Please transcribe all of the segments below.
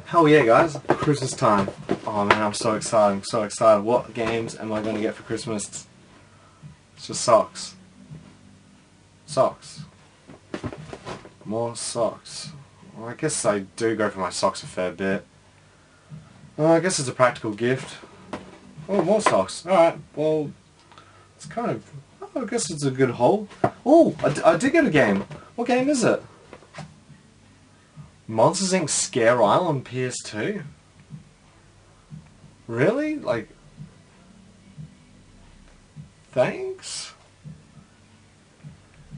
Hell yeah, guys, Christmas time. Oh man, I'm so excited, I'm so excited. What games am I going to get for Christmas? It's just socks. Socks. More socks. Well, I guess I do go for my socks a fair bit. Well, I guess it's a practical gift. Oh, more socks. Alright, well, it's kind of... I guess it's a good haul. Oh, I did get a game. What game is it? Monsters Inc. Scare Island PS2? Really? Like... Thanks?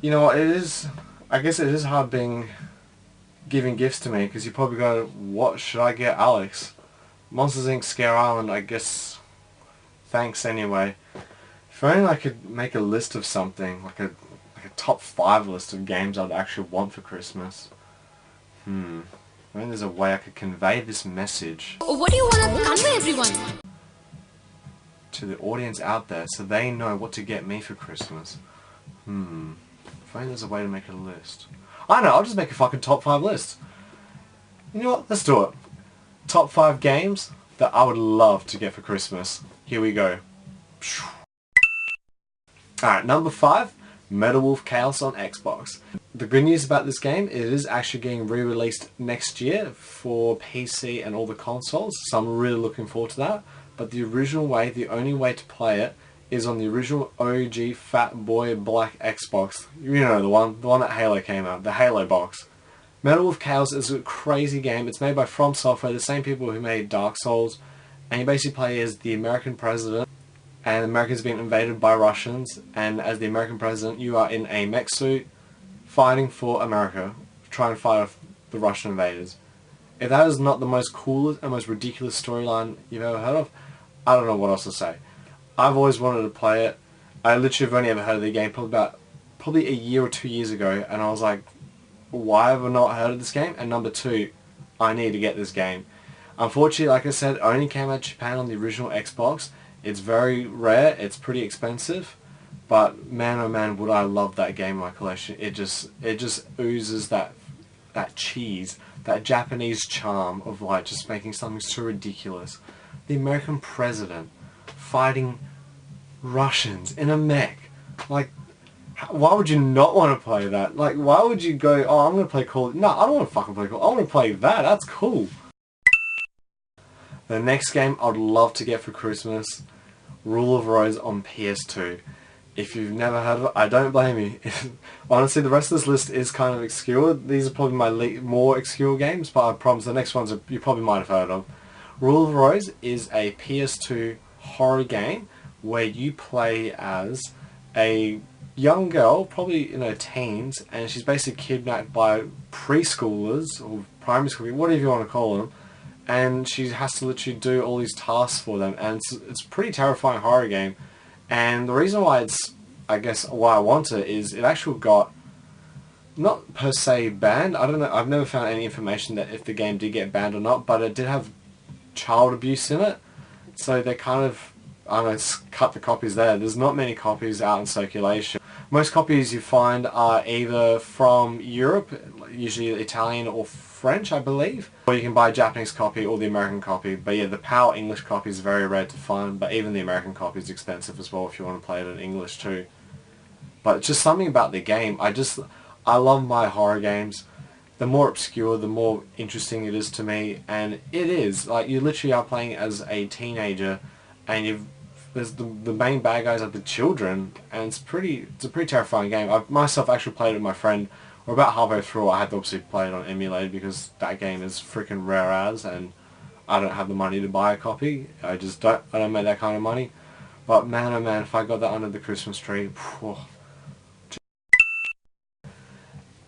You know what, it is... I guess it is hard giving gifts to me, because you probably go, what should I get Alex? Monsters Inc. Scare Island, I guess... Thanks anyway. If only I could make a list of something, like a top 5 list of games I'd actually want for Christmas. I mean, there's a way I could convey this message. What do you want to convey, everyone? To the audience out there, so they know what to get me for Christmas. If only there's a way to make a list. I know, I'll just make a fucking top 5 list. You know what? Let's do it. Top 5 games that I would love to get for Christmas. Here we go. Alright, number 5, Metal Wolf Chaos on Xbox. The good news about this game, it is actually getting re-released next year for PC and all the consoles, so I'm really looking forward to that. But the original way, the only way to play it, is on the original OG Fat Boy Black Xbox. You know, the one that Halo came out, the Halo box. Metal Wolf Chaos is a crazy game. It's made by From Software, the same people who made Dark Souls, and you basically play as the American president, and America's been invaded by Russians, and as the American president you are in a mech suit fighting for America, trying to fight off the Russian invaders. If that is not the most coolest and most ridiculous storyline you've ever heard of, I don't know what else to say. I've always wanted to play it. I literally have only ever heard of the game probably a year or 2 years ago, and I was like, why have I not heard of this game? And number 2, I need to get this game. Unfortunately, like I said, it only came out of Japan on the original Xbox. It's very rare, it's pretty expensive, but man oh man would I love that game in my collection. It just oozes that cheese, that Japanese charm of like just making something so ridiculous. The American president fighting Russians in a mech. Like, why would you not want to play that? Like, why would you go, oh, I'm going to play Call of Duty? No, I don't want to fucking play Call of Duty. I want to play that. That's cool. The next game I'd love to get for Christmas, Rule of Rose on PS2. If you've never heard of it, I don't blame you. Honestly, the rest of this list is kind of obscure. These are probably my more obscure games, but I promise the next ones you probably might have heard of. Rule of Rose is a PS2 horror game where you play as a young girl, probably in her teens, and she's basically kidnapped by preschoolers, or primary school, whatever you want to call them, and she has to literally do all these tasks for them, and it's a pretty terrifying horror game. And the reason why it's, I guess, why I want it is it actually got, not per se banned, I don't know, I've never found any information that if the game did get banned or not, but it did have child abuse in it, so they kind of, I don't know, cut the copies there. There's not many copies out in circulation. Most copies you find are either from Europe, usually Italian or French, I believe, or you can buy a Japanese copy or the American copy. But yeah, the PAL English copy is very rare to find, but even the American copy is expensive as well if you want to play it in English too. But just something about the game, I love my horror games. The more obscure, the more interesting it is to me, and it is. Like, you literally are playing as a teenager, and there's the main bad guys are the children, and it's a pretty terrifying game. I myself actually played it with my friend. We're about halfway through. I had to obviously play it on emulated because that game is freaking rare as, and I don't have the money to buy a copy. I don't make that kind of money. But man oh man, if I got that under the Christmas tree, phew.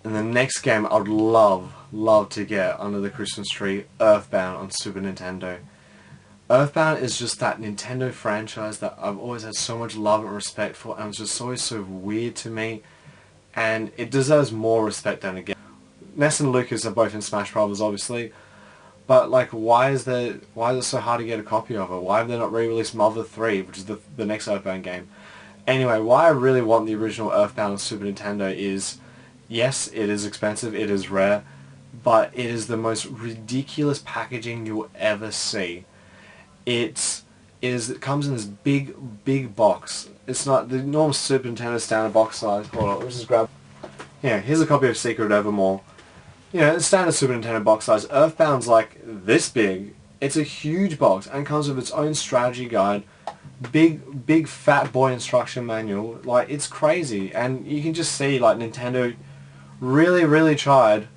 And the next game I'd love to get under the Christmas tree, Earthbound on Super Nintendo. Earthbound is just that Nintendo franchise that I've always had so much love and respect for, and it's just always so weird to me, and it deserves more respect than a game. Ness and Lucas are both in Smash Brothers, obviously, but like, why is it so hard to get a copy of it? Why have they not re-released Mother 3, which is the next Earthbound game? Anyway, why I really want the original Earthbound on Super Nintendo is, yes, it is expensive, it is rare, but it is the most ridiculous packaging you'll ever see. It comes in this big box. It's not the normal Super Nintendo standard box size. Hold on, let's just grab. Yeah, here's a copy of Secret Evermore. You know, it's standard Super Nintendo box size. Earthbound's like this big. It's a huge box and comes with its own strategy guide. Big fat boy instruction manual. Like, it's crazy, and you can just see like Nintendo really tried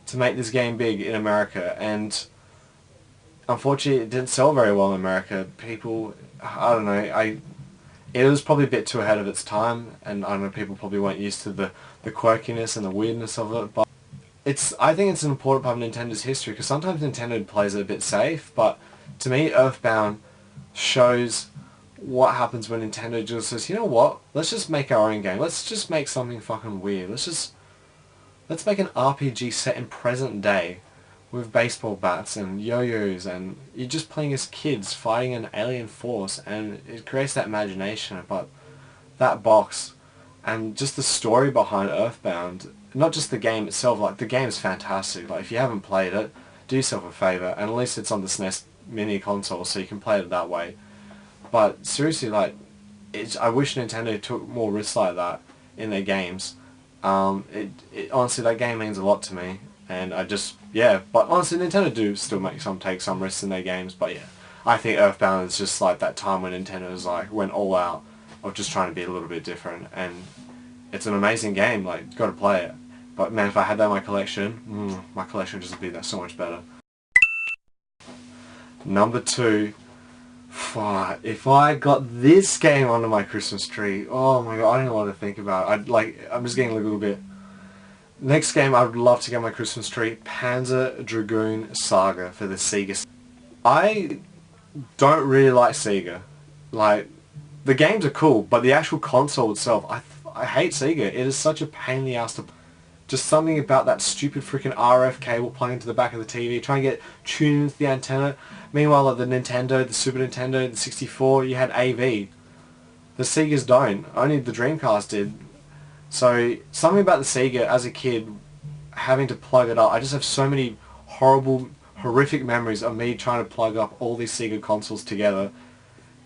to make this game big in America, and unfortunately it didn't sell very well in America. People, I don't know, it was probably a bit too ahead of its time, and I don't know, people probably weren't used to the quirkiness and the weirdness of it, but I think it's an important part of Nintendo's history, because sometimes Nintendo plays it a bit safe, but to me Earthbound shows what happens when Nintendo just says, you know what, let's just make our own game, let's just make something fucking weird, let's make an RPG set in present day with baseball bats and yo-yos, and you're just playing as kids fighting an alien force, and it creates that imagination. But that box and just the story behind Earthbound, not just the game itself, like the game is fantastic. Like, if you haven't played it, do yourself a favour, and at least it's on the SNES mini console so you can play it that way. But seriously, like, I wish Nintendo took more risks like that in their games. Honestly, that game means a lot to me, and but honestly, Nintendo do still take some risks in their games, but yeah, I think Earthbound is just like that time when Nintendo's like went all out of just trying to be a little bit different, and it's an amazing game, like, gotta play it. But man, if I had that in my collection, my collection would just be that so much better. Number 2, if I got this game under my Christmas tree, oh my god, I don't know what to think about it. I'm just getting a little bit. Next game I would love to get on my Christmas tree, Panzer Dragoon Saga for the Sega. I don't really like Sega. Like, the games are cool, but the actual console itself, I hate Sega. It is such a pain in the ass to. Just something about that stupid freaking RF cable plugged into the back of the TV, trying to get tuned into the antenna. Meanwhile, like the Nintendo, the Super Nintendo, the 64, you had AV. The Segas don't. Only the Dreamcast did. So, something about the Sega as a kid, having to plug it up, I just have so many horrific memories of me trying to plug up all these Sega consoles together.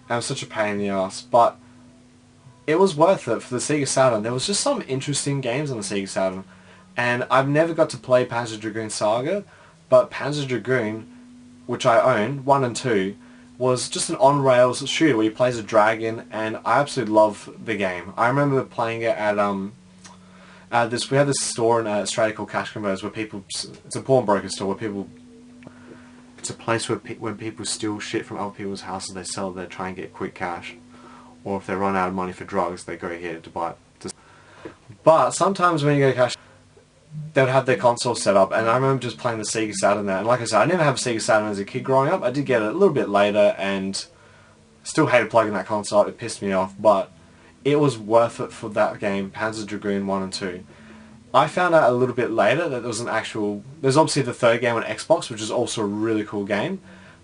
And it was such a pain in the ass. But it was worth it for the Sega Saturn. There was just some interesting games on the Sega Saturn. And I've never got to play Panzer Dragoon Saga, but Panzer Dragoon, which I own, 1 and 2, was just an on-rails shooter where you play as a dragon, and I absolutely love the game. I remember playing it at we had this store in Australia called Cash Converters where it's a pawnbroker store where it's a place where when people steal shit from other people's houses, they sell it there, try and get quick cash. Or if they run out of money for drugs, they go here to buy it. But sometimes when you go to Cash, they would have their console set up, and I remember just playing the Sega Saturn there. And like I said, I never had a Sega Saturn as a kid growing up. I did get it a little bit later, and still hated plugging that console up. It pissed me off, but it was worth it for that game, Panzer Dragoon 1 and 2. I found out a little bit later that there was there's obviously the third game on Xbox, which is also a really cool game,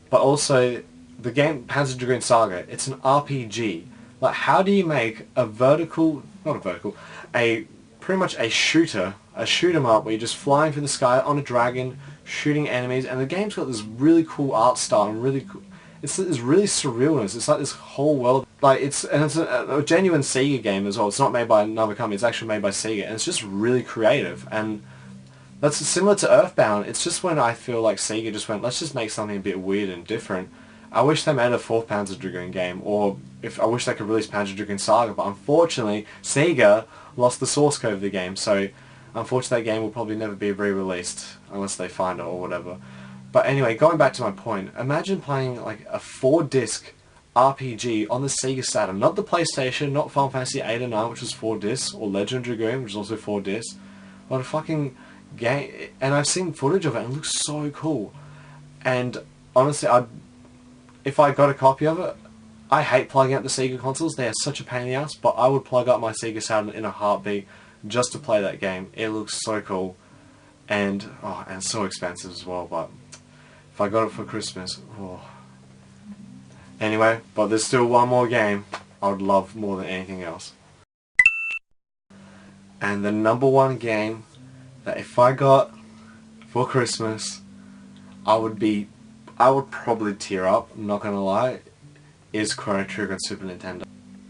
but also the game Panzer Dragoon Saga, it's an RPG. Like, how do you make pretty much a shoot 'em up where you're just flying through the sky on a dragon, shooting enemies, and the game's got this really cool art style and really cool. It's really surrealness. It's like this whole world. Like, it's a genuine Sega game as well. It's not made by another company. It's actually made by Sega, and it's just really creative. And that's similar to Earthbound. It's just when I feel like Sega just went, let's just make something a bit weird and different. I wish they made a 4th Panzer Dragoon game, or I wish they could release Panzer Dragoon Saga, but unfortunately Sega lost the source code of the game, so unfortunately that game will probably never be re-released unless they find it or whatever. But anyway, going back to my point, imagine playing like a 4-disc RPG on the Sega Saturn, not the PlayStation, not Final Fantasy 8 or 9, which was 4 discs, or Legend Dragoon, which is also 4 discs, but a fucking game. And I've seen footage of it, and it looks so cool. And honestly, if I got a copy of it, I hate plugging up the Sega consoles. They are such a pain in the ass, but I would plug up my Sega Saturn in a heartbeat just to play that game. It looks so cool, and so expensive as well. But if I got it for Christmas, Anyway, but there's still one more game I would love more than anything else. And the number 1 game that if I got for Christmas, I would probably tear up, I'm not gonna lie, is Chrono Trigger on Super Nintendo.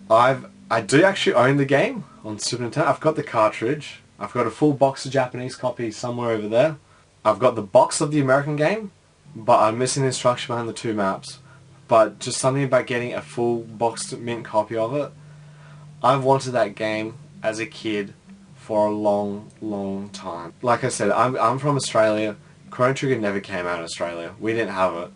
I do actually own the game on Super Nintendo. I've got the cartridge. I've got a full box of Japanese copies somewhere over there. I've got the box of the American game, but I'm missing the instruction behind the 2 maps. But just something about getting a full boxed mint copy of it. I've wanted that game as a kid for a long time. Like I said, I'm from Australia. Chrono Trigger never came out in Australia. We didn't have it.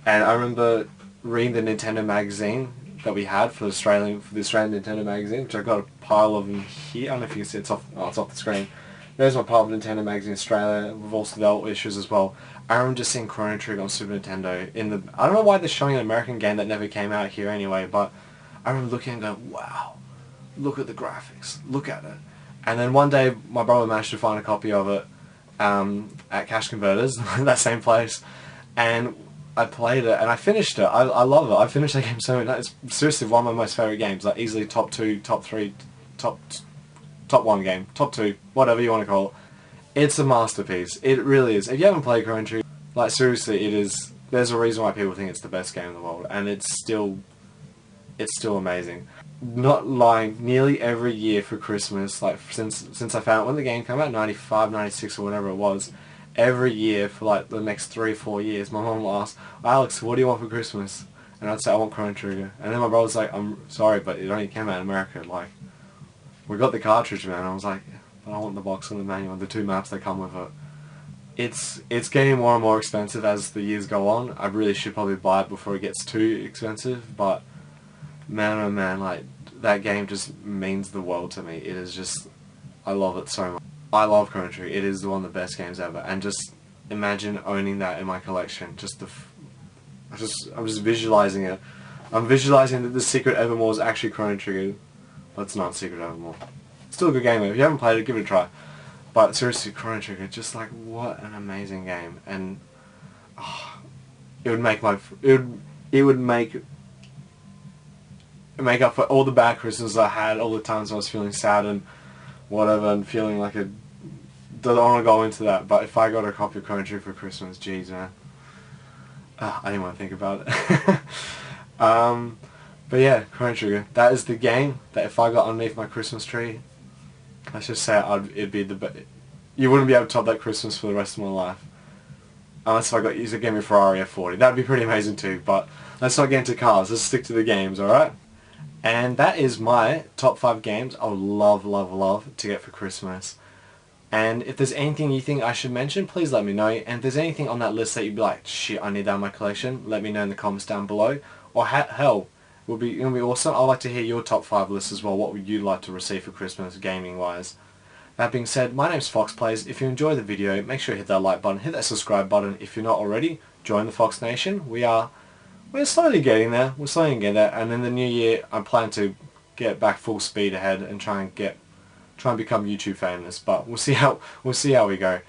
And I remember reading the Nintendo magazine that we had for the Australian Nintendo magazine, which I've got a pile of them here. I don't know if you can see it's off the screen. There's my pile of Nintendo magazine Australia with also the old issues as well. I remember just seeing Chrono Trigger on Super Nintendo I don't know why they're showing an American game that never came out here anyway, but I remember looking and going, wow, look at the graphics, look at it. And then one day my brother managed to find a copy of it at Cash Converters, that same place, and I played it and I finished it. I love it. I finished that game so much. It's seriously one of my most favourite games, like easily top 2, top 3, top 1 game, top 2, whatever you want to call it. It's a masterpiece. It really is. If you haven't played Chrono Trigger, like seriously, it is. There's a reason why people think it's the best game in the world, and it's still amazing. Not lying, nearly every year for Christmas, like since I found it, when the game came out, 95, 96 or whatever it was, every year for like the next 3 or 4 years, my mom will ask, Alex, what do you want for Christmas? And I'd say, I want Chrono Trigger. And then my brother's like, I'm sorry, but it only came out in America. Like, we got the cartridge, man. I was like, but I want the box and the manual and the 2 maps that come with it. It's getting more and more expensive as the years go on. I really should probably buy it before it gets too expensive, but man oh man, like, that game just means the world to me. It is just, I love it so much. I love Chrono Trigger. It is one of the best games ever, and just imagine owning that in my collection. I'm just visualizing it. I'm visualizing that the Secret Evermore is actually Chrono Trigger, but it's not Secret Evermore. Still a good game though. If you haven't played it, give it a try. But seriously, Chrono Trigger, just like, what an amazing game, and it would make up for all the bad Christmases I had, all the times I was feeling sad and whatever, and feeling like I don't want to go into that. But if I got a copy of Chrono Trigger for Christmas, jeez, man, I didn't want to think about it. But yeah, Chrono Trigger. That is the game that if I got underneath my Christmas tree, let's just say it'd be the best. You wouldn't be able to top that Christmas for the rest of my life. Unless if you gave me a Ferrari F40. That'd be pretty amazing too, but let's not get into cars. Let's stick to the games, alright? And that is my top 5 games I would love to get for Christmas. And if there's anything you think I should mention, please let me know. And if there's anything on that list that you'd be like, shit, I need that in my collection, let me know in the comments down below. Or hell, it would be awesome. I'd like to hear your top 5 lists as well. What would you like to receive for Christmas, gaming wise? That being said, my name's Fox Plays. If you enjoy the video, make sure you hit that like button, hit that subscribe button. If you're not already, join the Fox Nation. We're slowly getting there. We're slowly getting there. And in the new year, I plan to get back full speed ahead and try and become YouTube famous. But we'll see how we go.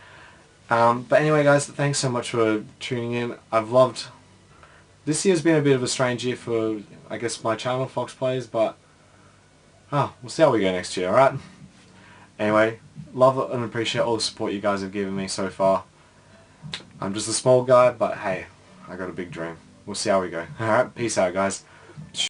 But anyway, guys, thanks so much for tuning in. This year's been a bit of a strange year for, I guess, my channel, Fox Plays, but we'll see how we go next year, alright? Anyway, love and appreciate all the support you guys have given me so far. I'm just a small guy, but hey, I got a big dream. We'll see how we go. Alright, peace out, guys.